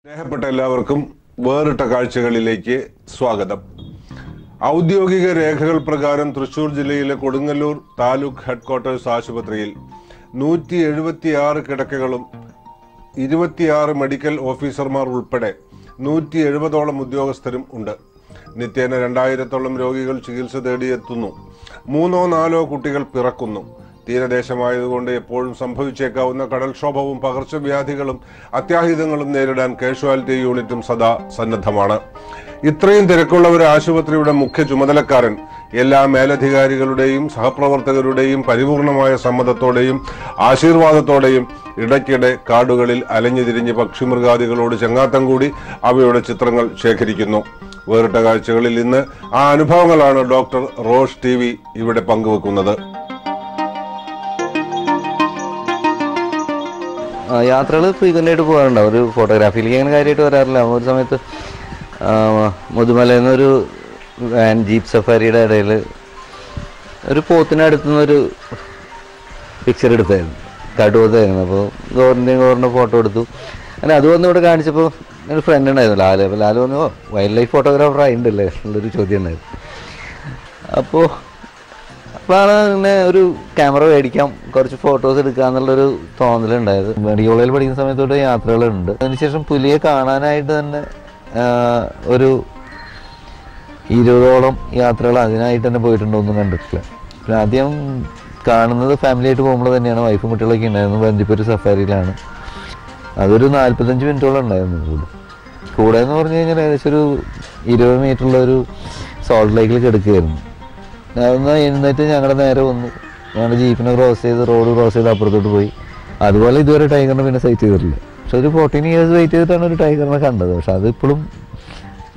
സ്നേഹപ്പെട്ട എല്ലാവർക്കും വേറിട്ട കാഴ്ചകളിലേക്ക് സ്വാഗതം. ഔദ്യോഗിക രേഖകൾ പ്രകാരം തൃശൂർ ജില്ലയിലെ കൊടുങ്ങല്ലൂർ താലൂക്ക് ഹെഡ്ക്വാർട്ടേഴ്സ് ആശുപത്രിയിൽ 176 കിടക്കകളും 26 മെഡിക്കൽ ഓഫീസർമാർ ഉൾപ്പെടെ 170ഓളം ഉദ്യോഗസ്ഥരും ഉണ്ട്. നിത്യേന 2000ഓളം രോഗികൾ ചികിത്സ തേടിയെത്തുന്നു. 3-4 കുട്ടികൾ പിറക്കുന്നു. തീരദേശമായതുകൊണ്ട് എപ്പോഴും സംഭവിച്ചേക്കാവുന്ന കടൽക്ഷോഭവും പകർച്ചവ്യാധികളും അത്യാഹിതങ്ങളും നേരിടാൻ കാഷ്വാലിറ്റി യൂണിറ്റും സദാ സന്നദ്ധമാണ്. ഇത്രയും തിരക്കുള്ള ഒരു ആശുപത്രിയുടെ മുഖ്യ ചുമതലക്കാരൻ എല്ലാ മേലധികാരികളുടെയും സഹപ്രവർത്തകരുടെയും പരിപൂർണമായ സമ്മതത്തോടെയും ആശീർവാദത്തോടെയും ഇടയ്ക്കിടെ കാടുകളിൽ അലഞ്ഞുതിരിഞ്ഞ് പക്ഷിമൃഗാദികളോട് ചങ്ങാത്തം കൂടി അവയുടെ ചിത്രങ്ങൾ ശേഖരിക്കുന്നു. വേറിട്ട കാഴ്ചകളിൽ ഇന്ന് ആ അനുഭവങ്ങളാണ് ഡോക്ടർ റോഷ് TV ഇവിടെ പങ്കുവെക്കുന്നത്. യാത്രകൾ ഫ്രീക്വൻ്റായിട്ട് പോകാറുണ്ടാവും. ഒരു ഫോട്ടോഗ്രാഫിയിലേക്ക് അങ്ങനെ കാര്യമായിട്ട് വരാറില്ല. ഒരു സമയത്ത് മുതുമലയിൽ നിന്നൊരു ജീപ്പ് സഫാരിയുടെ ഇടയിൽ ഒരു പോത്തിനടുത്തുനിന്നൊരു പിക്ചർ എടുത്തായിരുന്നു, കാട്ടുപോത്തായിരുന്നു. അപ്പോൾ ഗോറിൻ്റെ ഫോട്ടോ എടുത്തു. അങ്ങനെ അത് വന്ന് ഇവിടെ കാണിച്ചപ്പോൾ ഒരു ഫ്രണ്ട് ഉണ്ടായിരുന്നു, ലാല്. അപ്പോൾ ലാല് വന്നു, വൈൽഡ് ലൈഫ് ഫോട്ടോഗ്രാഫർ ആയിട്ടുണ്ടല്ലേ എന്നുള്ളൊരു ചോദ്യം ഉണ്ടായിരുന്നു. അപ്പോഴാണ് പിന്നെ ഒരു ക്യാമറ മേടിക്കാം, കുറച്ച് ഫോട്ടോസ് എടുക്കുക എന്നുള്ളൊരു തോന്നലുണ്ടായത്. മെഡിക്കൽ കോളേജിൽ പഠിക്കുന്ന സമയത്തോട്ട് യാത്രകളുണ്ട്. അതിനുശേഷം പുലിയെ കാണാനായിട്ട് തന്നെ ഒരു 20ഓളം യാത്രകൾ അതിനായിട്ട് തന്നെ പോയിട്ടുണ്ടോന്നും കണ്ടിട്ടില്ല. പിന്നെ ആദ്യം കാണുന്നത് ഫാമിലിയായിട്ട് പോകുമ്പോൾ തന്നെയാണ്. വൈഫും കുട്ടികളൊക്കെ ഉണ്ടായിരുന്നു. ബന്ദിപ്പൂർ സഫാരിയിലാണ്. അതൊരു 45 മിനിറ്റോളം ഉണ്ടായിരുന്നു. കൂടെ എന്ന് പറഞ്ഞു കഴിഞ്ഞാൽ ഏകദേശം ഒരു 20 മീറ്ററുള്ള ഒരു സോൾട്ട് ലേക്കിൽ കിടക്കുകയായിരുന്നു. അതൊന്ന് എഴുന്നേറ്റ് ഞങ്ങളുടെ നേരെ വന്നു. ഞങ്ങളുടെ ജീപ്പിനെ ക്രോസ് ചെയ്ത് റോഡ് ക്രോസ് ചെയ്ത് അപ്പുറത്തോട്ട് പോയി. അതുപോലെ ഇതുവരെ ടൈഗറിനെ പിന്നെ സൈറ്റ് ചെയ്തിട്ടില്ല. പക്ഷെ ഒരു 14 ഇയേഴ്സ് വെയിറ്റ് ചെയ്തിട്ടാണ് ഒരു ടൈഗറിനെ കണ്ടത്. പക്ഷെ അതിപ്പോഴും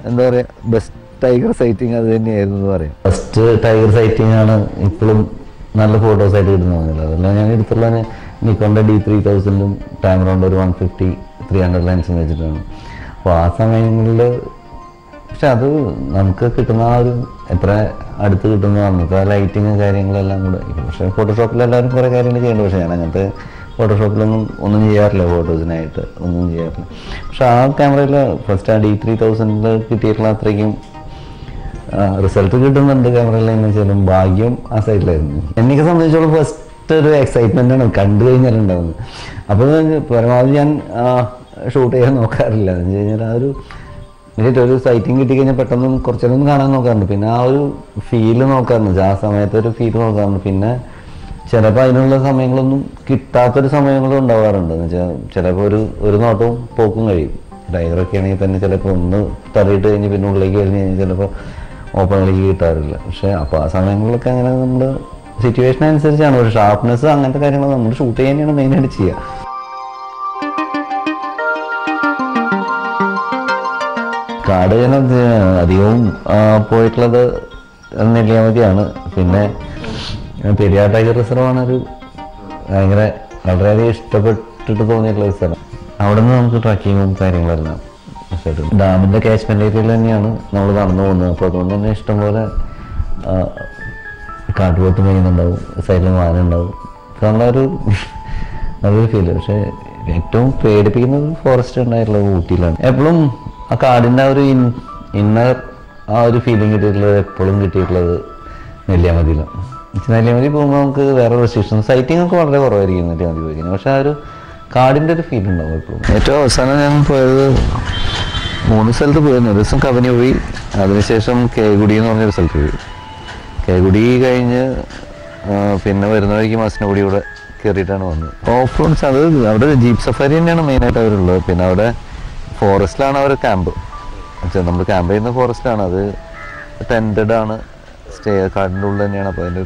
എന്താ പറയുക, ബെസ്റ്റ് ടൈഗർ സൈറ്റിങ് അത് തന്നെയായിരുന്നു എന്ന് പറയാം. ഫസ്റ്റ് ടൈഗർ സൈറ്റിംഗ് ആണ് ഇപ്പോഴും നല്ല ഫോട്ടോസായിട്ട് കിട്ടുന്നില്ല. അതെല്ലാം ഞാൻ എടുത്തുള്ള നിക്കോണിൻ്റെ D3000-ഉം ടാമറോണിൻ്റെ ഒരു 150-300 ലെൻസും വെച്ചിട്ടാണ്. അപ്പോൾ ആ സമയങ്ങളിൽ പക്ഷെ അത് നമുക്ക് കിട്ടുന്ന ആ ഒരു എത്ര അടുത്ത് കിട്ടുന്ന നമുക്ക് ആ ലൈറ്റിങ് കാര്യങ്ങളെല്ലാം കൂടെ. പക്ഷേ ഫോട്ടോഷോപ്പിൽ എല്ലാവരും കുറേ കാര്യങ്ങൾ ചെയ്യുന്നുണ്ട്. പക്ഷേ ഞാൻ അങ്ങനത്തെ ഒന്നും ചെയ്യാറില്ല, ഫോട്ടോസിനായിട്ട് ഒന്നും ചെയ്യാറില്ല. പക്ഷെ ആ ക്യാമറയിൽ ഫസ്റ്റ് ആ D3000-ൽ കിട്ടിയിട്ടുള്ള അത്രയ്ക്കും റിസൾട്ട് കിട്ടുന്നുണ്ട് ക്യാമറയിൽ എന്ന് വെച്ചാലും ഭാഗ്യം ആ സൈഡിലായിരുന്നു. എന്നെ സംബന്ധിച്ചോളം ഫസ്റ്റ് ഒരു എക്സൈറ്റ്മെൻ്റാണ് കണ്ടു കഴിഞ്ഞാലുണ്ടാകുന്നത്. അപ്പോൾ പരമാവധി ഞാൻ ഷൂട്ട് ചെയ്യാൻ നോക്കാറില്ല. എന്ന് വെച്ച് കഴിഞ്ഞാൽ ആ ഒരു സൈറ്റിങ് കിട്ടിക്കഴിഞ്ഞാൽ പെട്ടെന്ന് കുറച്ചൊന്നും കാണാൻ നോക്കാറുണ്ട്. പിന്നെ ആ ഒരു ഫീല് നോക്കാറുണ്ട്, ആ സമയത്ത് ഒരു ഫീല് നോക്കാറുണ്ട്. പിന്നെ ചിലപ്പോൾ അതിനുള്ള സമയങ്ങളൊന്നും കിട്ടാത്തൊരു സമയങ്ങളും ഉണ്ടാവാറുണ്ട്. എന്ന് വെച്ചാൽ ചിലപ്പോൾ ഒരു നോട്ടവും പോക്കും കഴിയും. ടൈഗറൊക്കെ ആണെങ്കിൽ തന്നെ ചിലപ്പോൾ ഒന്ന് തടയിട്ട് കഴിഞ്ഞ് പിന്നെ ഉള്ളിലേക്ക് കഴിഞ്ഞ് കഴിഞ്ഞാൽ ചിലപ്പോൾ ഓപ്പണിലേക്ക് കിട്ടാറില്ല. പക്ഷേ അപ്പോൾ ആ സമയങ്ങളിലൊക്കെ അങ്ങനെ നമ്മൾ സിറ്റുവേഷൻ അനുസരിച്ചാണ്. പക്ഷേ ഷാർപ്നെസ് അങ്ങനത്തെ കാര്യങ്ങൾ നമ്മൾ ഷൂട്ട് ചെയ്യാനാണ് മെയിനായിട്ട് ചെയ്യുക. കാട് ഞാൻ അധികവും പോയിട്ടുള്ളത് നെല്ലിയാമ്പതിയാണ്. പിന്നെ പെരിയാർ ടൈഗർ റിസർവാണ് ഒരു ഭയങ്കര വളരെയധികം ഇഷ്ടപ്പെട്ടിട്ട് തോന്നിയിട്ടുള്ള ഒരു സ്ഥലം. അവിടെ നിന്ന് നമുക്ക് ട്രക്കിങ്ങും കാര്യങ്ങളെല്ലാം ഡാമിൻ്റെ കാച്ച്മെൻ്റ് ഏരിയയിൽ തന്നെയാണ് നമ്മൾ നടന്നു പോകുന്നത്. അപ്പോൾ അതുകൊണ്ട് തന്നെ ഇഷ്ടംപോലെ കാട്ടുപോത്ത് മേയുന്നുണ്ടാവും, സൈഡിൽ മാന ഉണ്ടാവും. നല്ലൊരു ഫീല്. പക്ഷേ ഏറ്റവും പേടിപ്പിക്കുന്നത് ഫോറസ്റ്റ് ഉണ്ടായിട്ടുള്ളത് ഊട്ടിയിലാണ്. എപ്പോഴും ആ കാടിൻ്റെ ആ ഒരു ഇന്നർ ആ ഒരു ഫീലിംഗ് കിട്ടിയിട്ടുള്ളത് എപ്പോഴും കിട്ടിയിട്ടുള്ളത് നെല്ലിയാമ്പതിയിലാണ്. നെല്ലിയാമ്പതി പോകുമ്പോൾ നമുക്ക് വേറെ റെസ്ട്രിക്ഷൻസ് സൈറ്റിംഗ് ഒക്കെ വളരെ കുറവായിരിക്കും നെല്ലിയാമ്പതി പോയി കഴിഞ്ഞാൽ. പക്ഷേ ആ ഒരു കാടിൻ്റെ ഒരു ഫീൽ ഉണ്ടാവും എപ്പോഴും. ഏറ്റവും അവസാനം ഞാൻ പോയത് 3 സ്ഥലത്ത് പോയിരുന്നു. ഒരു ദിവസം കബനി പോയി, അതിനുശേഷം കേകുടി എന്ന് പറഞ്ഞൊരു സ്ഥലത്ത് പോയി. കേകുടി കഴിഞ്ഞ് പിന്നെ വരുന്ന വഴിക്ക് മസനഗുഡി കൂടെ കയറിയിട്ടാണ് വന്നത്. ഓഫ് റോഡ്സ് അത് അവിടെ ജീപ്പ് സഫാരി തന്നെയാണ് മെയിനായിട്ട് അവരുള്ളത്. പിന്നെ അവിടെ ഫോറസ്റ്റിലാണ് അവർ ക്യാമ്പ്. നമ്മൾ ക്യാമ്പ് ചെയ്യുന്ന ഫോറസ്റ്റിലാണ്. അത് ടെൻറ്റഡ് ആണ്, സ്റ്റേ കാടിൻ്റെ ഉള്ളിൽ തന്നെയാണ്. അപ്പോൾ അതിൻ്റെ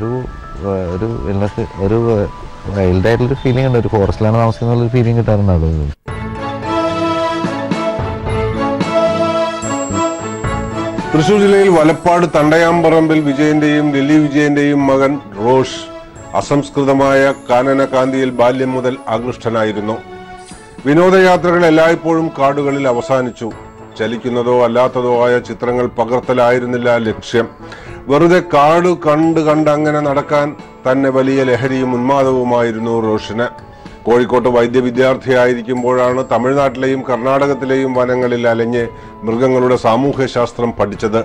ഒരു വൈൽഡായിട്ടുള്ളൊരു ഫീലിംഗ് ഉണ്ട്. ഒരു ഫോറസ്റ്റിലാണ് താമസിക്കുന്നുള്ളൊരു ഫീലിംഗ് കിട്ടാറുണ്ട് അവിടെ. തൃശൂർ ജില്ലയിൽ വലപ്പാട് തണ്ടയാമ്പറമ്പിൽ വിജയന്റെയും ലില്ലി വിജയന്റെയും മകൻ റോഷ് അസംസ്കൃതമായ കാനനകാന്തിയിൽ ബാല്യം മുതൽ ആകൃഷ്ടനായിരുന്നു. വിനോദയാത്രകൾ എല്ലായ്പ്പോഴും കാടുകളിൽ അവസാനിച്ചു. ചലിക്കുന്നതോ അല്ലാത്തതോ ആയ ചിത്രങ്ങൾ പകർത്തലായിരുന്നില്ല ലക്ഷ്യം. വെറുതെ കാട് കണ്ട് അങ്ങനെ നടക്കാൻ തന്നെ വലിയ ലഹരിയും ഉന്മാദവുമായിരുന്നു റോഷിന്. കോഴിക്കോട്ട് വൈദ്യ വിദ്യാർത്ഥിയായിരിക്കുമ്പോഴാണ് തമിഴ്നാട്ടിലെയും കർണാടകത്തിലെയും വനങ്ങളിൽ അലഞ്ഞ് മൃഗങ്ങളുടെ സാമൂഹ്യശാസ്ത്രം പഠിച്ചത്.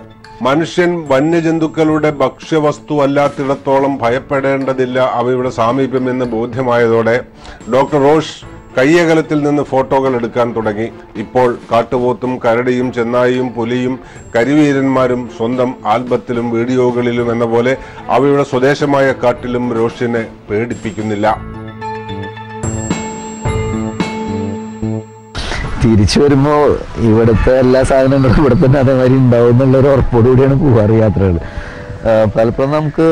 മനുഷ്യൻ വന്യജന്തുക്കളുടെ ഭക്ഷ്യവസ്തു അല്ലാത്തിടത്തോളം ഭയപ്പെടേണ്ടതില്ല അവയുടെ സാമീപ്യം എന്ന് ബോധ്യമായതോടെ ഡോക്ടർ റോഷ് കയ്യകലത്തിൽ നിന്ന് ഫോട്ടോകൾ എടുക്കാൻ തുടങ്ങി. ഇപ്പോൾ കാട്ടുപോത്തും കരടിയും ചെന്നായിയും പുലിയും കരിവീരന്മാരും സ്വന്തം ആൽബത്തിലും വീഡിയോകളിലും എന്ന പോലെ അവയുടെ സ്വദേശമായ കാട്ടിലും റോഷിനെ പേടിപ്പിക്കുന്നില്ല. തിരിച്ചു വരുമ്പോൾ ഇവിടുത്തെ എല്ലാ സാധനങ്ങളും ഇവിടെ തന്നെ അതേമാതിരി ഉണ്ടാവും എന്നുള്ളൊരു ഉറപ്പോടുകൂടിയാണ് പോകാറ് യാത്രകൾ. പലപ്പോഴും നമുക്ക്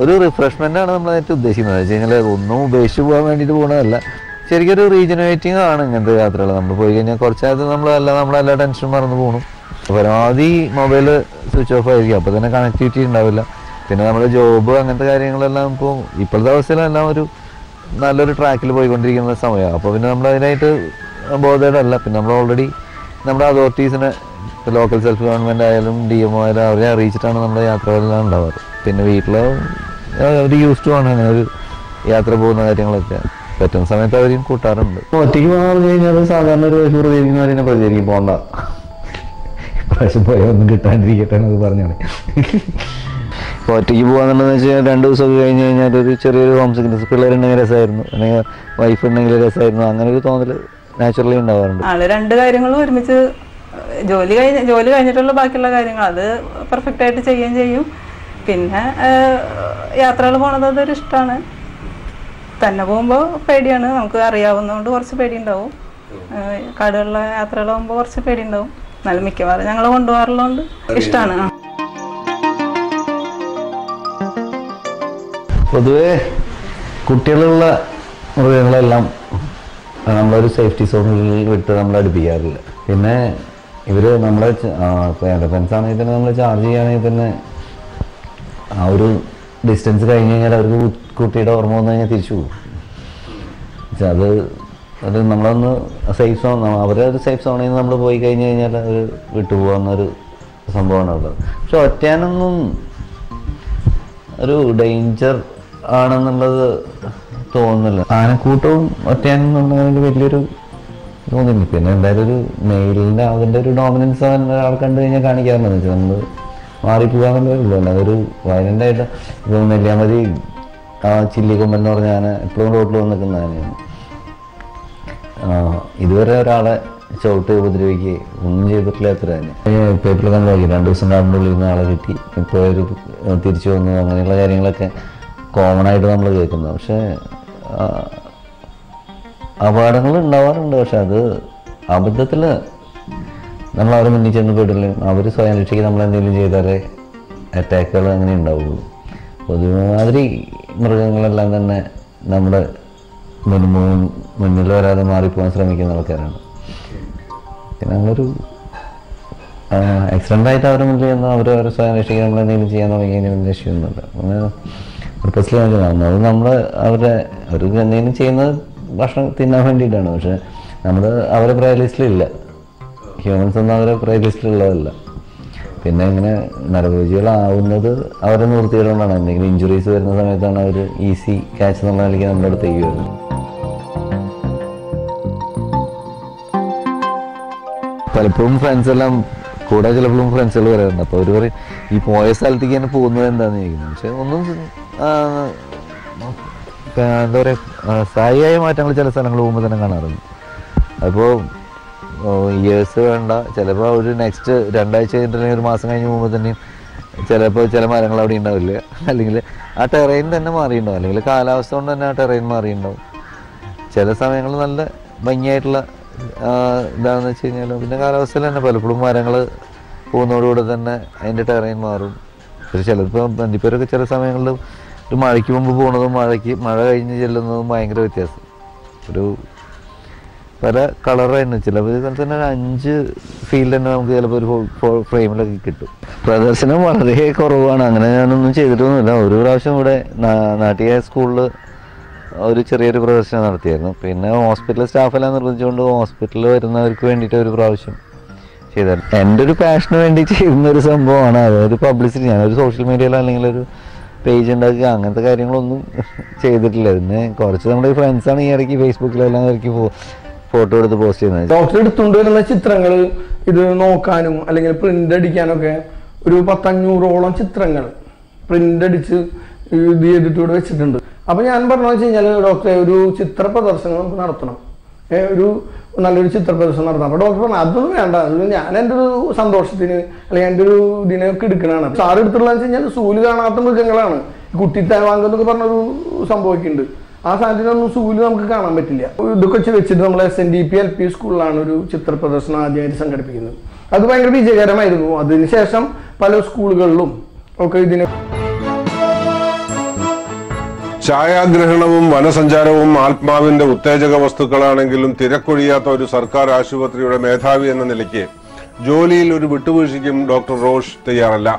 ഒരു റിഫ്രഷ്മെൻ്റ് ആണ് നമ്മളായിട്ട് ഉദ്ദേശിക്കുന്നത്. വെച്ച് കഴിഞ്ഞാൽ ഒന്നും ഉപേക്ഷിച്ച് പോകാൻ വേണ്ടിയിട്ട് പോകുന്നതല്ല, ശരിക്കും ഒരു റീജനറേറ്റിംഗ് ആണ് ഇങ്ങനത്തെ യാത്രകൾ. നമ്മൾ പോയി കഴിഞ്ഞാൽ കുറച്ചായത് നമ്മളെല്ലാ ടെൻഷനും മറന്നു പോകണം. പരമാവധി മൊബൈൽ സ്വിച്ച് ഓഫ് ആയിരിക്കും, അപ്പോൾ തന്നെ കണക്ടിവിറ്റി ഉണ്ടാവില്ല. പിന്നെ നമ്മുടെ ജോബ് അങ്ങനത്തെ കാര്യങ്ങളെല്ലാം ഇപ്പോൾ ഇപ്പോഴത്തെ അവസ്ഥയിലെല്ലാം ഒരു നല്ലൊരു ട്രാക്കിൽ പോയിക്കൊണ്ടിരിക്കുന്ന സമയമാണ്. അപ്പോൾ പിന്നെ നമ്മൾ അതിനായിട്ട് ബോധേഡല്ല. പിന്നെ നമ്മൾ ഓൾറെഡി നമ്മുടെ അതോറിറ്റീസിനെ, ലോക്കൽ സെൽഫ് ഗവൺമെൻറ് ആയാലും DMO ആയാലും അവരെ അറിയിച്ചിട്ടാണ് നമ്മുടെ യാത്രകളെല്ലാം ഉണ്ടാവാറ്. പിന്നെ വീട്ടിൽ അവർ യൂസ്ഡ് ആണ് അങ്ങനെ ഒരു യാത്ര പോകുന്ന കാര്യങ്ങളൊക്കെ. പറ്റുന്ന സമയത്ത് അവരെയും കൂട്ടാറുണ്ട്. ഒറ്റയ്ക്ക് പോകാൻ പറഞ്ഞു കഴിഞ്ഞാൽ സാധാരണ ഒരു വൈഫ് പ്രതികരിക്കുന്നവരെ പ്രചരിക്കും, പോകണ്ട പ്രാവശ്യം പോയാൽ ഒന്നും കിട്ടാണ്ടിരിക്കട്ടെ എന്നൊക്കെ പറഞ്ഞാണ്. ഇപ്പോൾ ഒറ്റയ്ക്ക് പോകാന്നുള്ളതെന്ന് വെച്ച് കഴിഞ്ഞാൽ 2 ദിവസമൊക്കെ കഴിഞ്ഞ് കഴിഞ്ഞാൽ ഒരു ചെറിയൊരു ഹോം സിക്നസ്, പിള്ളേരുണ്ടെങ്കിൽ രസമായിരുന്നു, അല്ലെങ്കിൽ വൈഫ് ഉണ്ടെങ്കിൽ രസമായിരുന്നു, അങ്ങനെ ഒരു തോന്നൽ നാച്ചുറലി ഉണ്ടാവാറുണ്ട്. രണ്ട് കാര്യങ്ങളും ഒരുമിച്ച് ജോലി കഴിഞ്ഞിട്ടുള്ള ബാക്കിയുള്ള കാര്യങ്ങൾ അത് പെർഫെക്റ്റ് ആയിട്ട് ചെയ്യുകയും ചെയ്യും. പിന്നെ യാത്രകൾ പോണത് അതൊരു ഇഷ്ടമാണ്. തന്നെ പോകുമ്പോൾ പേടിയാണ്, നമുക്ക് അറിയാവുന്നതുകൊണ്ട് കുറച്ച് പേടിയുണ്ടാവും. കാടുകളിലെ യാത്രകളാകുമ്പോൾ കുറച്ച് പേടിയുണ്ടാവും. എന്നാലും മിക്കവാറും ഞങ്ങൾ കൊണ്ടുപോകാറുള്ളതുകൊണ്ട് ഇഷ്ടമാണ്. പൊതുവേ കുട്ടികളുള്ള മൃഗങ്ങളെല്ലാം നമ്മളൊരു സേഫ്റ്റി സോണിൽ വിട്ട് നമ്മൾ അടുപ്പിക്കാറില്ല. പിന്നെ ഇവർ നമ്മളെ ഇപ്പോൾ എലഫൻസ് ആണെങ്കിൽ തന്നെ നമ്മൾ ചാർജ് ചെയ്യുകയാണെങ്കിൽ തന്നെ ആ ഒരു ഡിസ്റ്റൻസ് കഴിഞ്ഞ് കഴിഞ്ഞാൽ അവർക്ക് കുട്ടിയുടെ ഓർമ്മ വന്നു കഴിഞ്ഞാൽ തിരിച്ചു പോകും. അത് നമ്മളൊന്ന് സേഫ് സോൺ, അവരൊരു സേഫ് സോണിൽ നിന്ന് നമ്മൾ പോയി കഴിഞ്ഞ് കഴിഞ്ഞാൽ അവർ വിട്ടുപോകുന്നൊരു സംഭവമാണ് ഉള്ളത്. പക്ഷെ ഒറ്റയാനൊന്നും ഒരു ഡേഞ്ചർ ആണെന്നുള്ളത് തോന്നുന്നില്ല. ആനക്കൂട്ടവും ഒറ്റയാനും എന്നുള്ളതിൽ വലിയൊരു തോന്നില്ല. പിന്നെ എന്തായാലും ഒരു മെയിലിൻ്റെ അതിൻ്റെ ഒരു ഡോമിനൻസ് ഒരാൾ കണ്ടു കഴിഞ്ഞാൽ കാണിക്കാറുണ്ടെന്ന് വെച്ചാൽ നമ്മൾ മാറിപ്പോകാന്നുള്ളതല്ലോ. അതൊരു വയലൻ്റായിട്ട് ഇപ്പോൾ നെല്ലിയാമതി ചില്ലിക്കൊമ്പൻ എന്ന് പറഞ്ഞ ആന എപ്പോഴും റോഡിൽ വന്ന് നിൽക്കുന്ന ആനയാണ്. ഇതുവരെ ഒരാളെ ചവിട്ട് ഉപദ്രവിക്കുകയും ഒന്നും ചെയ്തിട്ടില്ല. എത്ര ആന പേപ്പറിൽ നമ്മൾ നോക്കി 2 ദിവസം കാടിൻ്റെ ഉള്ളിൽ നിന്ന് ആളെ കിട്ടി, ഇപ്പോൾ ഒരു തിരിച്ചു വന്നു, അങ്ങനെയുള്ള കാര്യങ്ങളൊക്കെ കോമൺ ആയിട്ട് നമ്മൾ കേൾക്കുന്നത്. പക്ഷേ അപകടങ്ങൾ ഉണ്ടാവാറുണ്ട്. പക്ഷെ അത് അബദ്ധത്തിൽ നമ്മൾ അവരെ മുന്നിൽ ചെന്ന് പെടില്ല, അവർ സ്വയം രക്ഷയ്ക്ക് നമ്മളെന്തെങ്കിലും ചെയ്താലേ അറ്റാക്കുകൾ അങ്ങനെ ഉണ്ടാവുള്ളൂ. പൊതുമാതിരി മൃഗങ്ങളെല്ലാം തന്നെ നമ്മുടെ മുന്നിൽ വരാതെ മാറിപ്പോകാൻ ശ്രമിക്കുന്ന ആൾക്കാരാണ്. പിന്നെ നമ്മളൊരു ആക്സിഡൻ്റായിട്ട് അവരെ മുന്നിൽ ചെന്നാൽ അവരെ സ്വയം രക്ഷയ്ക്ക് നമ്മളെന്തെങ്കിലും ചെയ്യാൻ തുടങ്ങിയതിന് വലിയ രക്ഷയൊന്നുമില്ല. അങ്ങനെ പർപ്പസ്ലി കാണുന്നത് അത് നമ്മൾ അവർ എന്തെങ്കിലും ചെയ്യുന്നത് ഭക്ഷണം തിന്നാൻ വേണ്ടിയിട്ടാണ്. പക്ഷെ നമ്മൾ അവരെ പ്രയർ ലിസ്റ്റിലില്ല, ഹ്യൂമൻസ് ഒന്നും അവരെ പ്രയർ ലിസ്റ്റിലുള്ളതല്ല. പിന്നെ ഇങ്ങനെ നരഭോജികളാവുന്നത് അവരെ നിർത്തിയതുകൊണ്ടാണ്. എന്തെങ്കിലും ഇഞ്ചുറീസ് വരുന്ന സമയത്താണ് അവർ ഈസി ക്യാച്ച് എന്നുള്ള നിലയ്ക്ക് നമ്മുടെ അടുത്തേക്ക് വരുന്നത്. പലപ്പോഴും ഫ്രണ്ട്സ് എല്ലാം കൂടെ ചിലപ്പോഴും ഫ്രണ്ട്സുകൾ വരാറുണ്ട്. അപ്പോൾ അവർ പറയും ഈ പോയ സ്ഥലത്തേക്ക് തന്നെ പോകുന്നത് എന്താണെന്ന് ചോദിക്കുന്നത്. പക്ഷെ ഒന്നും എന്താ പറയുക, സ്ഥായിയായ മാറ്റങ്ങൾ ചില സ്ഥലങ്ങൾ പോകുമ്പോൾ തന്നെ കാണാറുണ്ട്. അപ്പോൾ ഇയേഴ്സ് വേണ്ട, ചിലപ്പോൾ ഒരു നെക്സ്റ്റ് 2 ആഴ്ച കഴിഞ്ഞിട്ടുണ്ടെങ്കിൽ 1 മാസം കഴിഞ്ഞ് പോകുമ്പോൾ തന്നെയും ചിലപ്പോൾ ചില മരങ്ങൾ അവിടെ ഉണ്ടാവില്ല, അല്ലെങ്കിൽ ആ ടെറൈൻ തന്നെ മാറിയിട്ടുണ്ടാവും, അല്ലെങ്കിൽ കാലാവസ്ഥ കൊണ്ട് തന്നെ ആ ടെറൈൻ മാറിയിട്ടുണ്ടാവും. ചില സമയങ്ങളിൽ നല്ല ഭംഗിയായിട്ടുള്ള ഇതാണെന്ന് വെച്ച് കഴിഞ്ഞാൽ പിന്നെ കാലാവസ്ഥയിൽ തന്നെ പലപ്പോഴും മരങ്ങൾ പോകുന്നതോടുകൂടെ തന്നെ അതിൻ്റെ ടെറൈൻ മാറും. പക്ഷേ ചിലപ്പോൾ ബന്ദിപ്പൂരൊക്കെ ചില സമയങ്ങളിൽ ഒരു മഴയ്ക്ക് മുമ്പ് പോകുന്നതും മഴ കഴിഞ്ഞ് ചെല്ലുന്നതും ഭയങ്കര വ്യത്യാസം. ഒരു പല കളറായിരുന്നു. ചിലപ്പോൾ തന്നെ ഒരു 5 ഫീൽഡ് തന്നെ നമുക്ക് ചിലപ്പോൾ ഒരു ഫ്രെയിമിലൊക്കെ കിട്ടും. പ്രദർശനം വളരെ കുറവാണ്. അങ്ങനെ ഞാനൊന്നും ചെയ്തിട്ടൊന്നുമില്ല. ഒരു പ്രാവശ്യം ഇവിടെ നാട്ടിക സ്കൂളിൽ ഒരു ചെറിയൊരു പ്രദർശനം നടത്തിയായിരുന്നു. പിന്നെ ഹോസ്പിറ്റൽ സ്റ്റാഫെല്ലാം നിർബന്ധിച്ചുകൊണ്ട് ഹോസ്പിറ്റലിൽ വരുന്നവർക്ക് വേണ്ടിയിട്ട് ഒരു പ്രാവശ്യം ചെയ്തായിരുന്നു. എൻ്റെ ഒരു പാഷന് വേണ്ടി ചെയ്യുന്നൊരു സംഭവമാണ്. അതൊരു പബ്ലിസിറ്റി, ഞാനൊരു സോഷ്യൽ മീഡിയയിലോ അല്ലെങ്കിൽ ഒരു പേജ് ഉണ്ടാക്കുക അങ്ങനത്തെ കാര്യങ്ങളൊന്നും ചെയ്തിട്ടില്ല. പിന്നെ കുറച്ച് നമ്മുടെ ഫ്രണ്ട്സാണ് ഈ ഇടയ്ക്ക് ഫേസ്ബുക്കിലെല്ലാം ഇടയ്ക്ക് ഫോട്ടോ എടുത്ത് പോസ്റ്റ് ചെയ്യുന്നത്. ഡോക്ടർ എടുത്തുകൊണ്ട് വരുന്ന ചിത്രങ്ങൾ ഇത് നോക്കാനും അല്ലെങ്കിൽ പ്രിന്റ് അടിക്കാനൊക്കെ ഒരു 100-500ഓളം ചിത്രങ്ങൾ പ്രിന്റ് അടിച്ച് ഇത് ചെയ്തിട്ട് ഇവിടെ വെച്ചിട്ടുണ്ട്. അപ്പൊ ഞാൻ പറഞ്ഞു വെച്ച് കഴിഞ്ഞാൽ ഡോക്ടറെ ഒരു ചിത്ര പ്രദർശനം നമുക്ക് നടത്തണം, ഒരു നല്ലൊരു ചിത്ര പ്രദർശനം നടത്തണം. അപ്പൊ ഡോക്ടർ പറഞ്ഞു അതൊന്നും വേണ്ട, ഞാൻ എൻ്റെ ഒരു സന്തോഷത്തിന് അല്ലെങ്കിൽ എൻ്റെ ഒരു ഇതിനൊക്കെ എടുക്കണതാണ്. സാർ എടുത്തുള്ളതെന്ന് വെച്ച് കഴിഞ്ഞാൽ സൂല് കാണാത്ത മൃഗങ്ങളാണ്. കുട്ടിത്താവാങ്കം എന്നൊക്കെ പറഞ്ഞൊരു സംഭവിക്കുന്നുണ്ട്. ആ സാധനത്തിനൊന്നും സൂല് നമുക്ക് കാണാൻ പറ്റില്ല. ഇതൊക്കെ വെച്ചിട്ട് നമ്മൾ SNDP LP സ്കൂളിലാണ് ഒരു ചിത്ര പ്രദർശനം ആദ്യമായിട്ട് സംഘടിപ്പിക്കുന്നത്. അത് ഭയങ്കര വിജയകരമായിരുന്നു. അതിനുശേഷം പല സ്കൂളുകളിലും ഒക്കെ ഇതിനെ ഛായാഗ്രഹണവും വനസഞ്ചാരവും ആത്മാവിന്റെ ഉത്തേജക വസ്തുക്കളാണെങ്കിലും തിരക്കൊഴിയാത്ത ഒരു സർക്കാർ ആശുപത്രിയുടെ മേധാവി എന്ന നിലയ്ക്ക് ജോലിയിൽ ഒരു വിട്ടുവീഴ്ചയ്ക്കും ഡോക്ടർ റോഷ് തയ്യാറല്ല.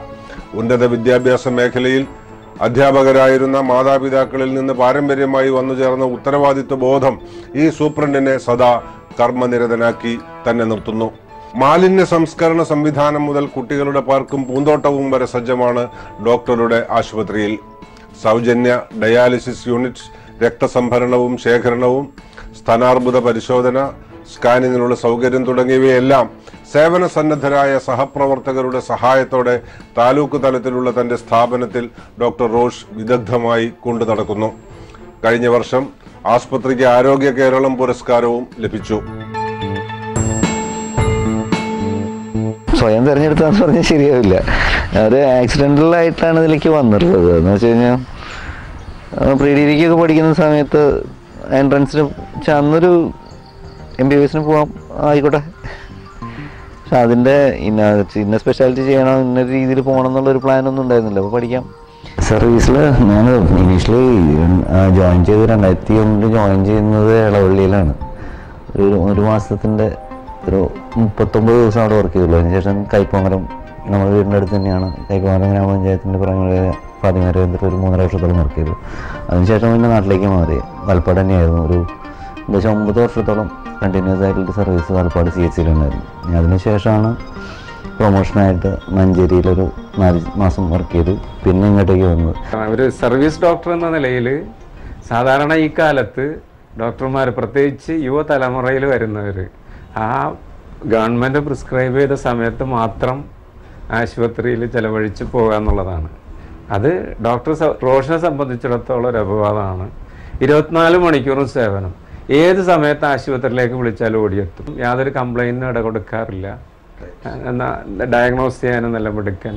ഉന്നത വിദ്യാഭ്യാസ മേഖലയിൽ അധ്യാപകരായിരുന്ന മാതാപിതാക്കളിൽ നിന്ന് പാരമ്പര്യമായി വന്നു ചേർന്ന ഉത്തരവാദിത്വ ബോധം ഈ സൂപ്രണ്ടിനെ സദാ കർമ്മനിരതനാക്കി തന്നെ നിർത്തുന്നു. മാലിന്യ സംസ്കരണ സംവിധാനം മുതൽ കുട്ടികളുടെ പാർക്കും പൂന്തോട്ടവും വരെ സജ്ജമാണ് ഡോക്ടറുടെ ആശുപത്രിയിൽ. സൗജന്യ ഡയാലിസിസ് യൂണിറ്റ്, രക്തസംഭരണവും ശേഖരണവും, സ്തനാർബുദ പരിശോധന, സ്കാനിങ്ങിനുള്ള സൗകര്യം തുടങ്ങിയവയെല്ലാം സേവന സന്നദ്ധരായ സഹപ്രവർത്തകരുടെ സഹായത്തോടെ താലൂക്ക് തലത്തിലുള്ള തന്റെ സ്ഥാപനത്തിൽ ഡോക്ടർ റോഷ് വിദഗ്ധമായി കൊണ്ടു നടക്കുന്നു. കഴിഞ്ഞ വർഷം ആസ്പത്രിക്ക് ആരോഗ്യ കേരളം പുരസ്കാരവും ലഭിച്ചു. സ്വയം തിരഞ്ഞെടുത്താന്ന് പറഞ്ഞാൽ ശരിയാവില്ല. ഒരു ആക്സിഡൻ്റലായിട്ടാണ് ഇതിലേക്ക് വന്നിട്ടുള്ളത്. എന്ന് വെച്ച് കഴിഞ്ഞാൽ പ്രീ ഡിഗ്രിക്കൊക്കെ പഠിക്കുന്ന സമയത്ത് എൻട്രൻസിന് അന്നൊരു MBBS പോകാം ആയിക്കോട്ടെ, പക്ഷെ അതിൻ്റെ ഇന്ന സ്പെഷ്യാലിറ്റി ചെയ്യണം, ഇന്ന രീതിയിൽ പോകണം എന്നുള്ളൊരു പ്ലാനൊന്നും ഉണ്ടായിരുന്നില്ല. അപ്പോൾ പഠിക്കാം. സർവീസിൽ ഞാൻ ഇനീഷ്യലി ജോയിൻ ചെയ്ത് 2001 ജോയിൻ ചെയ്യുന്നത് ഇളവള്ളിയിലാണ്. ഒരു മാസത്തിൻ്റെ ഒരു 39 ദിവസം അവിടെ വർക്ക് ചെയ്തുള്ളൂ. അതിനുശേഷം കൈപ്പോങ്ങരം നമ്മുടെ വീടിൻ്റെ അടുത്ത് തന്നെയാണ്. കൈപ്പോങ്ങരം ഗ്രാമപഞ്ചായത്തിൻ്റെ പ്രാഥമിക ഒരു 3.5 വർഷത്തോളം വർക്ക് ചെയ്തു. അതിനുശേഷം പിന്നെ നാട്ടിലേക്ക് മാറി. വാൽപ്പാട് തന്നെയായിരുന്നു. ഒരു 9 വർഷത്തോളം കണ്ടിന്യൂസ് ആയിട്ടുള്ള സർവീസ് വാൽപ്പാട് CHCയിലുണ്ടായിരുന്നു. അതിനുശേഷമാണ് പ്രൊമോഷനായിട്ട് മഞ്ചേരിയിലൊരു 4 മാസം വർക്ക് ചെയ്തു. പിന്നെ ഇങ്ങോട്ടേക്ക് വന്നത്. ഒരു സർവീസ് ഡോക്ടർ എന്ന നിലയിൽ സാധാരണ ഈ കാലത്ത് ഡോക്ടർമാർ, പ്രത്യേകിച്ച് യുവതലമുറയിൽ വരുന്നവർ, ആ ഗവൺമെൻറ് പ്രിസ്ക്രൈബ് ചെയ്ത സമയത്ത് മാത്രം ആശുപത്രിയിൽ ചെലവഴിച്ച് പോകുക എന്നുള്ളതാണ്. അത് ഡോക്ടർ റോഷിനെ സംബന്ധിച്ചിടത്തോളം ഒരു അപവാദമാണ്. 24 മണിക്കൂറും സേവനം. ഏത് സമയത്ത് ആശുപത്രിയിലേക്ക് വിളിച്ചാലും ഓടിയെത്തും. യാതൊരു കംപ്ലൈൻറ്റിനും ഇട കൊടുക്കാറില്ല. എന്നാൽ ഡയഗ്നോസ് ചെയ്യാനും നല്ല മിടുക്കൻ,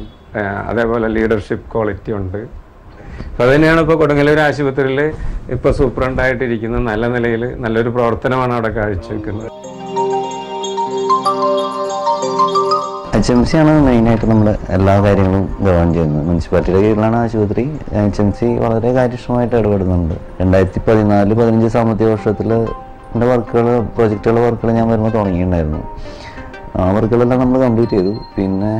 അതേപോലെ ലീഡർഷിപ്പ് ക്വാളിറ്റി ഉണ്ട്. അപ്പോൾ അതുതന്നെയാണ് ഇപ്പോൾ കൊടുങ്ങല്ലൂർ ആശുപത്രിയിൽ ഇപ്പോൾ സൂപ്രണ്ടായിട്ടിരിക്കുന്ന നല്ല നിലയിൽ നല്ലൊരു പ്രവർത്തനമാണ് അവിടെ കാഴ്ചവെക്കുന്നത്. HMC ആണ് മെയിനായിട്ട് നമ്മൾ എല്ലാ കാര്യങ്ങളും ഗവൺ ചെയ്യുന്നത്. മുനിസിപ്പാലിറ്റിയുടെ കീഴിലാണ് ആശുപത്രി. HMC വളരെ കാര്യക്ഷമമായിട്ട് ഇടപെടുന്നുണ്ട്. 2014-15 സാമ്പത്തിക വർഷത്തിൽ എൻ്റെ പ്രൊജക്റ്റുകളുടെ വർക്കുകൾ ഞാൻ വരുമ്പോൾ തുടങ്ങിയിട്ടുണ്ടായിരുന്നു. ആ വർക്കുകളെല്ലാം നമ്മൾ കംപ്ലീറ്റ് ചെയ്തു. പിന്നെ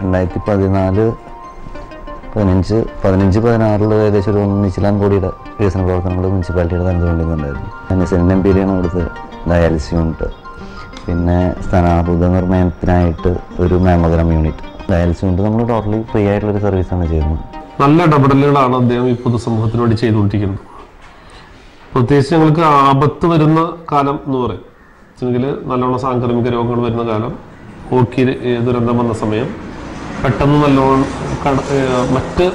2015-16 ഏകദേശം ഒരു 1 കോടിയുടെ വികസന പ്രവർത്തനങ്ങൾ മുനിസിപ്പാലിറ്റിയുടെ നടന്നുകൊണ്ടിരുന്നുണ്ടായിരുന്നു. NSNMPയിലാണ് അവിടുത്തെ ഡയാലിസിസ് യൂണിറ്റ്, പിന്നെ സ്ഥാനാർബുദ നിർണ്ണയത്തിനായിട്ട് ഒരു മാമോഗ്രാം യൂണിറ്റ്, ഡയാലിസിസ് യൂണിറ്റ്. നമ്മൾ ടോട്ടലി ഫ്രീ ആയിട്ടുള്ളൊരു സർവീസാണ് ചെയ്യുന്നത്. നല്ല ഇടപെടലുകളാണ് അദ്ദേഹം ഈ പൊതുസമൂഹത്തിന് വേണ്ടി ചെയ്തുകൊണ്ടിരിക്കുന്നത്. പ്രത്യേകിച്ച് ഞങ്ങൾക്ക് ആപത്ത് വരുന്ന കാലം എന്ന് പറയും, എങ്കിൽ നല്ലോണം സാംക്രമിക രോഗങ്ങൾ വരുന്ന കാലം, ഓക്കി ദുരന്തം വന്ന സമയം, പെട്ടെന്ന് നല്ലോണം മറ്റ്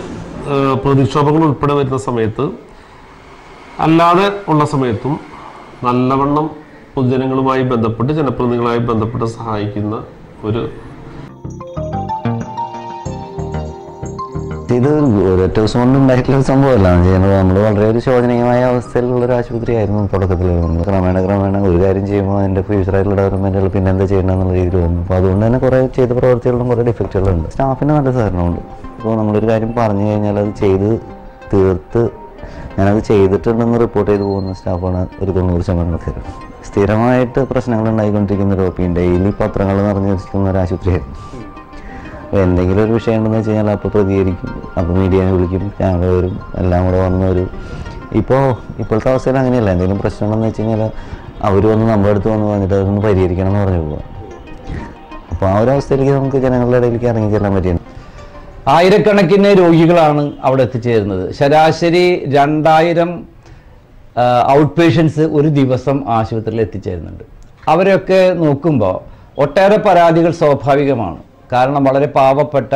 പ്രതിക്ഷോഭങ്ങൾ ഉൾപ്പെടെ വരുന്ന സമയത്ത്, അല്ലാതെ ഉള്ള സമയത്തും നല്ലവണ്ണം പൊതുജനങ്ങളുമായി ബന്ധപ്പെട്ട് ജനപ്രതിനിധികളുമായി ബന്ധപ്പെട്ട് സഹായിക്കുന്ന ഒരു ഇത് ഒരൊറ്റ ദിവസം കൊണ്ട് ഉണ്ടായിട്ടുള്ള ഒരു സംഭവമല്ല. നമ്മൾ വളരെ ഒരു ശോചനീയമായ അവസ്ഥയിലുള്ള ഒരു ആശുപത്രിയായിരുന്നു തുടക്കത്തിൽ. നമ്മൾ ക്രമേണ ഒരു കാര്യം ചെയ്യുമ്പോൾ അതിൻ്റെ ഫ്യൂച്ചറായിട്ടുള്ള ഡെവലപ്മെൻറ്റുകൾ പിന്നെ എന്താ ചെയ്യണമെന്നുള്ള രീതിയിൽ വന്നു. അപ്പോൾ അതുകൊണ്ട് തന്നെ കുറേ ചെയ്ത പ്രവർത്തികളിലും കുറേ ഡിഫക്റ്റുകളുണ്ട്. സ്റ്റാഫിന് നല്ല സഹകരണമുണ്ട്. അപ്പോൾ നമ്മളൊരു കാര്യം പറഞ്ഞു കഴിഞ്ഞാൽ അത് ചെയ്ത് തീർത്ത് ഞാനത് ചെയ്തിട്ടുണ്ടെന്ന് റിപ്പോർട്ട് ചെയ്ത് പോകുന്ന സ്റ്റാഫാണ് ഒരു 90% പേര്. സ്ഥിരമായിട്ട് പ്രശ്നങ്ങൾ ഉണ്ടായിക്കൊണ്ടിരിക്കുന്ന ഒരു ഡെയിലി പത്രങ്ങൾ നിറഞ്ഞു വെച്ചിരിക്കുന്ന ഒരു ആശുപത്രിയായിരുന്നു. അപ്പോൾ എന്തെങ്കിലും ഒരു വിഷയം ഉണ്ടെന്ന് വെച്ച് കഴിഞ്ഞാൽ അപ്പോൾ പ്രതികരിക്കും, അപ്പോൾ മീഡിയനെ വിളിക്കും, ക്യാമറ വരും, എല്ലാം കൂടെ വന്ന ഒരു ഇപ്പോഴത്തെ അവസ്ഥയിൽ അങ്ങനെയല്ല. എന്തെങ്കിലും പ്രശ്നമുണ്ടെന്ന് വെച്ച് കഴിഞ്ഞാൽ അവർ വന്ന് നമ്മുടെ അടുത്ത് വന്ന് വന്നിട്ട് അതൊന്ന് പരിഹരിക്കണം എന്ന് പറഞ്ഞു പോകാം. അപ്പോൾ ആ ഒരു അവസ്ഥയിലേക്ക് നമുക്ക് ജനങ്ങളുടെ ഇടയിലേക്ക് ഇറങ്ങി ചെല്ലാൻ പറ്റിയാണ്. ആയിരക്കണക്കിന് രോഗികളാണ് അവിടെ എത്തിച്ചേരുന്നത്. ശരാശരി 2000 ഔട്ട് പേഷ്യൻസ് ഒരു ദിവസം ആശുപത്രിയിൽ എത്തിച്ചേരുന്നുണ്ട്. അവരൊക്കെ നോക്കുമ്പോൾ ഒട്ടേറെ പരാതികൾ സ്വാഭാവികമാണ്. കാരണം വളരെ പാവപ്പെട്ട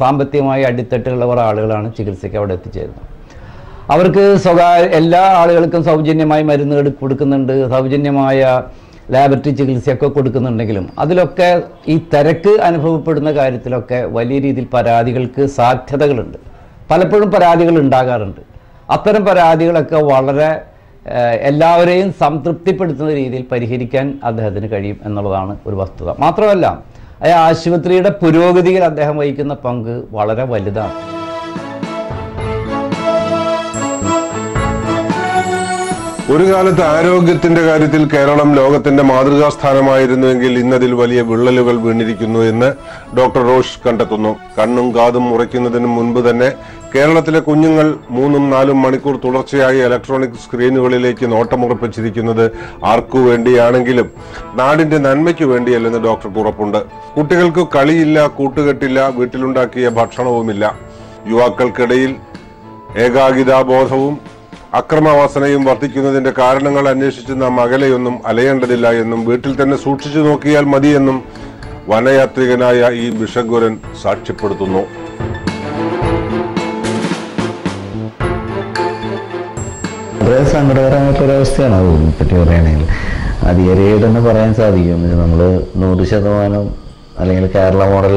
സാമ്പത്തികമായി അടിത്തട്ടുള്ള ആളുകളാണ് ചികിത്സയ്ക്ക് അവിടെ എത്തിച്ചേരുന്നത്. അവർക്ക് എല്ലാ ആളുകൾക്കും സൗജന്യമായി മരുന്നുകൾ കൊടുക്കുന്നുണ്ട്, സൗജന്യമായ ലാബറട്ടറി ചികിത്സയൊക്കെ കൊടുക്കുന്നുണ്ടെങ്കിലും അതിലൊക്കെ ഈ തിരക്ക് അനുഭവപ്പെടുന്ന കാര്യത്തിലൊക്കെ വലിയ രീതിയിൽ പരാതികൾക്ക് സാധ്യതകളുണ്ട്. പലപ്പോഴും പരാതികൾ ഉണ്ടാകാറുണ്ട്. അത്തരം പരാതികളൊക്കെ വളരെ എല്ലാവരെയും സംതൃപ്തിപ്പെടുത്തുന്ന രീതിയിൽ പരിഹരിക്കാൻ അദ്ദേഹത്തിന് കഴിയും എന്നുള്ളതാണ് ഒരു വസ്തുത. മാത്രമല്ല ആ ആശുപത്രിയുടെ പുരോഗതിയിൽ അദ്ദേഹം വഹിക്കുന്ന പങ്ക് വളരെ വലുതാണ്. ഒരു കാലത്ത് ആരോഗ്യത്തിന്റെ കാര്യത്തിൽ കേരളം ലോകത്തിന്റെ മാതൃകാ സ്ഥാനമായിരുന്നുവെങ്കിൽ ഇന്നതിൽ വലിയ വിള്ളലുകൾ വീണിരിക്കുന്നു എന്ന് ഡോക്ടർ റോഷ് കണ്ടെത്തുന്നു. കണ്ണും കാതും മുറയ്ക്കുന്നതിന് മുൻപ് തന്നെ കേരളത്തിലെ കുഞ്ഞുങ്ങൾ 3-4 മണിക്കൂർ തുടർച്ചയായി ഇലക്ട്രോണിക് സ്ക്രീനുകളിലേക്ക് നോട്ടമുറപ്പിച്ചിരിക്കുന്നത് ആർക്കു വേണ്ടിയാണെങ്കിലും നാടിന്റെ നന്മയ്ക്ക് വേണ്ടിയല്ലെന്ന് ഡോക്ടർക്ക് ഉറപ്പുണ്ട്. കുട്ടികൾക്ക് കളിയില്ല, കൂട്ടുകെട്ടില്ല, വീട്ടിലുണ്ടാക്കിയ ഭക്ഷണവുമില്ല. യുവാക്കൾക്കിടയിൽ ഏകാകിതാബോധവും അക്രമവാസനയും വർദ്ധിക്കുന്നതിന്റെ കാരണങ്ങൾ അന്വേഷിച്ച് നാം അകലെയൊന്നും അലയേണ്ടതില്ല എന്നും വീട്ടിൽ തന്നെ സൂക്ഷിച്ചു നോക്കിയാൽ മതിയെന്നും വനയാത്രികനായ ഈ ബിഷഗുരൻ സാക്ഷ്യപ്പെടുത്തുന്നു. വളരെ സങ്കടകരമായിട്ടൊരവസ്ഥയാണ് അതിനെ പറ്റി പറയുകയാണെങ്കിൽ. അധികാരിയായിട്ട് തന്നെ പറയാൻ സാധിക്കും. നമ്മൾ 100% അല്ലെങ്കിൽ കേരള മോഡൽ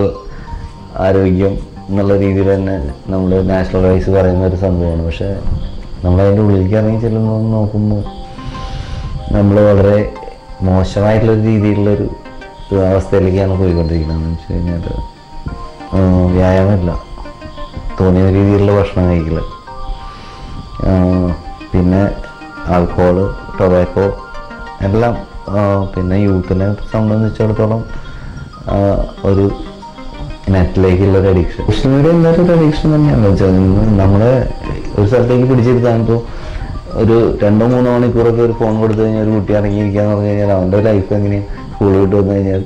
ആരോഗ്യം എന്നുള്ള രീതിയിൽ തന്നെ നമ്മൾ നാഷണൽ വൈസ് പറയുന്ന ഒരു സംഭവമാണ്. പക്ഷെ നമ്മളതിൻ്റെ ഉള്ളിലേക്ക് ഇറങ്ങി ചെല്ലുമ്പോൾ നോക്കുമ്പോൾ നമ്മൾ വളരെ മോശമായിട്ടുള്ളൊരു രീതിയിലുള്ളൊരു അവസ്ഥയിലേക്കാണ് പോയിക്കൊണ്ടിരിക്കുന്നത്. എന്ന് വെച്ച് കഴിഞ്ഞാൽ വ്യായാമമില്ല, തോന്നിയ രീതിയിലുള്ള ഭക്ഷണം കഴിക്കില്ല, പിന്നെ ആൽക്കഹോള്, ടൊബാക്കോ എല്ലാം. പിന്നെ യൂത്തിനെ സംബന്ധിച്ചിടത്തോളം ഒരു നെറ്റിലേക്കുള്ളൊരു അഡിക്ഷൻ, സോഷ്യൽ മീഡിയ എല്ലാവരും ഒരു അഡിക്ഷൻ തന്നെയാണ്. വെച്ചാൽ നമ്മളെ ഒരു സ്ഥലത്തേക്ക് പിടിച്ചെടുത്താണിപ്പോൾ ഒരു 2-3 മണിക്കൂറൊക്കെ ഒരു ഫോൺ കൊടുത്തു കഴിഞ്ഞാൽ ഒരു കുട്ടി ഇറങ്ങിയിരിക്കാന്ന് പറഞ്ഞു കഴിഞ്ഞാൽ അവൻ്റെ ലൈഫ് എങ്ങനെയാണ്? സ്കൂൾ വിട്ട് വന്നു കഴിഞ്ഞാൽ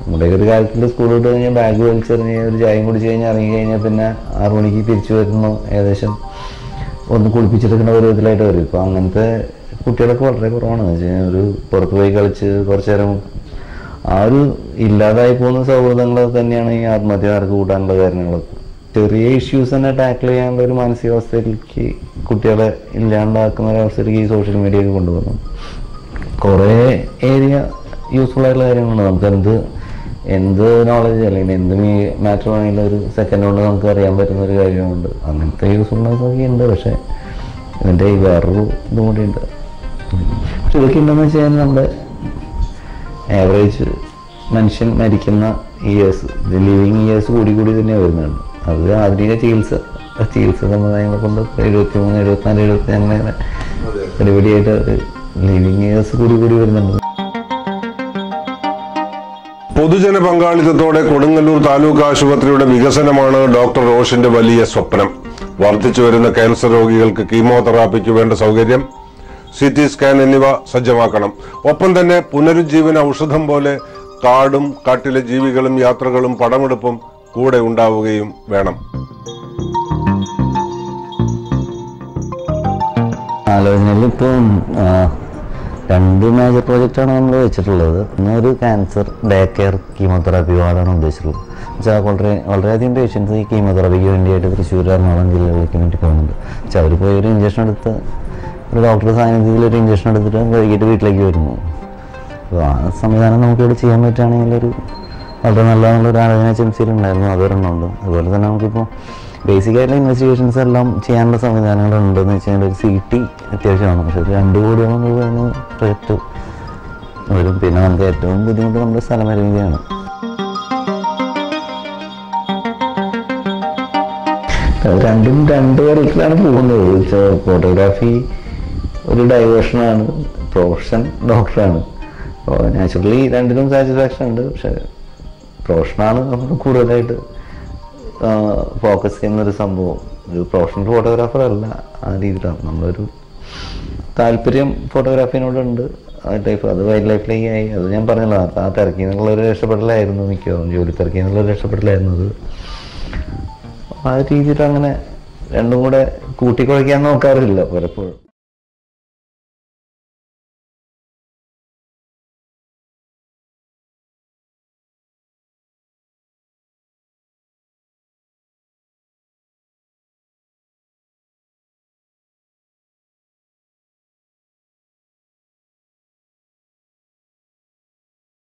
നമ്മുടെയൊക്കെ ഒരു കാലത്തിൽ സ്കൂൾ വിട്ട് കഴിഞ്ഞാൽ ബാഗ് വലിച്ചെറിഞ്ഞ് ഒരു ചായം കുടിച്ച് കഴിഞ്ഞാൽ ഇറങ്ങി കഴിഞ്ഞാൽ പിന്നെ 6 മണിക്ക് തിരിച്ചു വരുന്നു, ഏകദേശം ഒന്ന് കുളിപ്പിച്ചെടുക്കുന്ന ഒരു ഇതിലായിട്ട് വരും. ഇപ്പോൾ അങ്ങനത്തെ കുട്ടികളൊക്കെ വളരെ കുറവാണെന്ന് വെച്ച് കഴിഞ്ഞാൽ ഒരു പുറത്ത് പോയി കളിച്ച് കുറച്ച് നേരം ആ ഒരു ഇല്ലാതായി പോകുന്ന സൗഹൃദങ്ങൾ തന്നെയാണ് ഈ ആത്മഹത്യക്കാർക്ക് കൂട്ടാനുള്ള കാരണങ്ങളൊക്കെ. ചെറിയ ഇഷ്യൂസ് തന്നെ ടാക്കിൾ ചെയ്യാനുള്ള ഒരു മാനസികാവസ്ഥയിലേക്ക് കുട്ടികളെ ഇല്ലാണ്ടാക്കുന്ന ഒരവസ്ഥയിലേക്ക് ഈ സോഷ്യൽ മീഡിയയൊക്കെ കൊണ്ടുവന്നു. കുറേ ഏരിയ യൂസ്ഫുൾ ആയിട്ടുള്ള കാര്യങ്ങളുണ്ട്. നമുക്ക് എന്ത് നോളജ് അല്ലെങ്കിൽ എന്ത് മാറ്റർ ആണെങ്കിലും ഒരു സെക്കൻഡ് കൊണ്ട് നമുക്ക് അറിയാൻ പറ്റുന്ന ഒരു കാര്യമുണ്ട്. അങ്ങനത്തെ യൂസ്ഫുൾനെസ് ഒക്കെ ഉണ്ട്. പക്ഷേ ഇതിൻ്റെ ഈ വേറൊരു ഇതും കൂടി ഉണ്ട്. പക്ഷെ ഇതൊക്കെ ഉണ്ടെന്ന് വെച്ച് കഴിഞ്ഞാൽ നമ്മുടെ ആവറേജ് മനുഷ്യൻ മരിക്കുന്ന ഇയേഴ്സ്, ലിവിങ് ഇയേഴ്സ് കൂടി തന്നെ വരുന്നുണ്ട്. അത് ആധുനിക ചികിത്സ സമ്പ്രദായങ്ങളെ കൊണ്ട് 73, 74, 75 അങ്ങനെ പരിപാടിയായിട്ട് ലിവിങ് ഇയേഴ്സ് കൂടി വരുന്നുണ്ട്. പൊതുജന പങ്കാളിത്തത്തോടെ കൊടുങ്ങല്ലൂർ താലൂക്ക് ആശുപത്രിയുടെ വികസനമാണ് ഡോക്ടർ റോഷിന്റെ വലിയ സ്വപ്നം. വർദ്ധിച്ചു വരുന്ന ക്യാൻസർ രോഗികൾക്ക് കീമോതെറാപ്പിക്ക് വേണ്ട സൗകര്യം, CT സ്കാൻ എന്നിവ സജ്ജമാക്കണം. ഒപ്പം തന്നെ പുനരുജ്ജീവന ഔഷധം പോലെ കാടും കാട്ടിലെ ജീവികളും യാത്രകളും പടമെടുപ്പും കൂടെ ഉണ്ടാവുകയും വേണം. ആലോചനയിൽ ഇപ്പം 2 മേജർ പ്രോജക്റ്റാണ് നമ്മൾ വെച്ചിട്ടുള്ളത്. ഒരു ക്യാൻസർ ഡേ കെയർ കീമോതെറാപ്പി വാർഡാണ് ഉദ്ദേശിച്ചുള്ളത്. വെച്ചാൽ വളരെയധികം പേഷ്യൻസ് ഈ കീമോതെറാപ്പിക്ക് വേണ്ടിയായിട്ട് തൃശ്ശൂർ, എറണാകുളം ജില്ലകളിലേക്ക് വേണ്ടി പോകുന്നുണ്ട്. വെച്ചാൽ അവർ പോയി ഒരു ഇഞ്ചക്ഷൻ എടുത്ത് ഒരു ഡോക്ടറുടെ സാന്നിധ്യത്തിൽ ഒരു ഇഞ്ചക്ഷൻ എടുത്തിട്ട് വൈകിട്ട് വീട്ടിലേക്ക് വരുന്നു. അപ്പോൾ ആ സംവിധാനം നമുക്കിവിടെ ചെയ്യാൻ പറ്റുകയാണെങ്കിൽ വളരെ നല്ലതാണുള്ളൊരു ആലോചന ചെംസിയിലുണ്ടായിരുന്നു. അതൊരെണ്ണമുണ്ട്. അതുപോലെ തന്നെ നമുക്കിപ്പോൾ ബേസിക്കായിട്ടുള്ള ഇൻവെസ്റ്റിഗേഷൻസ് എല്ലാം ചെയ്യാനുള്ള സംവിധാനങ്ങളുണ്ടെന്ന് വെച്ച് കഴിഞ്ഞാൽ ഒരു CT അത്യാവശ്യമാണ്. പക്ഷേ 2 കോടിയോളം രൂപ പ്രൊജക്റ്റ് വരും. പിന്നെ നമുക്ക് ഏറ്റവും ബുദ്ധിമുട്ട് നമ്മുടെ സ്ഥലപരിമിതിയാണ്. രണ്ടും 2 തരത്തിലാണ് പോകുന്നത്. ഫോട്ടോഗ്രാഫി ഒരു ഡൈവേർഷനാണ്, പ്രൊഫഷൻ ഡോക്ടറാണ്. അപ്പോൾ നാച്ചുറലി രണ്ടിനും സാറ്റിസ്ഫാക്ഷൻ ഉണ്ട്. പക്ഷേ പ്രൊഫഷനാണ് നമ്മൾ കൂടുതലായിട്ട് ഫോക്കസ് ചെയ്യുന്നൊരു സംഭവം. ഒരു പ്രൊഫഷണൽ ഫോട്ടോഗ്രാഫർ അല്ല, ആ രീതിയിലാണ് നമ്മളൊരു താല്പര്യം ഫോട്ടോഗ്രാഫിനോടുണ്ട്. അത് വൈൽഡ് ലൈഫിലേക്ക് ആയി. അത് ഞാൻ പറഞ്ഞല്ലോ, ആ തിരക്കിൽ നിന്നുള്ളൊരു രക്ഷപ്പെടലായിരുന്നു മിക്കവാറും, ജോലി തിരക്കിൽ നിന്നുള്ളൊരു രക്ഷപ്പെടലായിരുന്നു അത്. ആ രീതിയിൽ അങ്ങനെ രണ്ടും കൂടെ കൂട്ടിക്കുഴയ്ക്കാൻ നോക്കാറില്ല പലപ്പോഴും.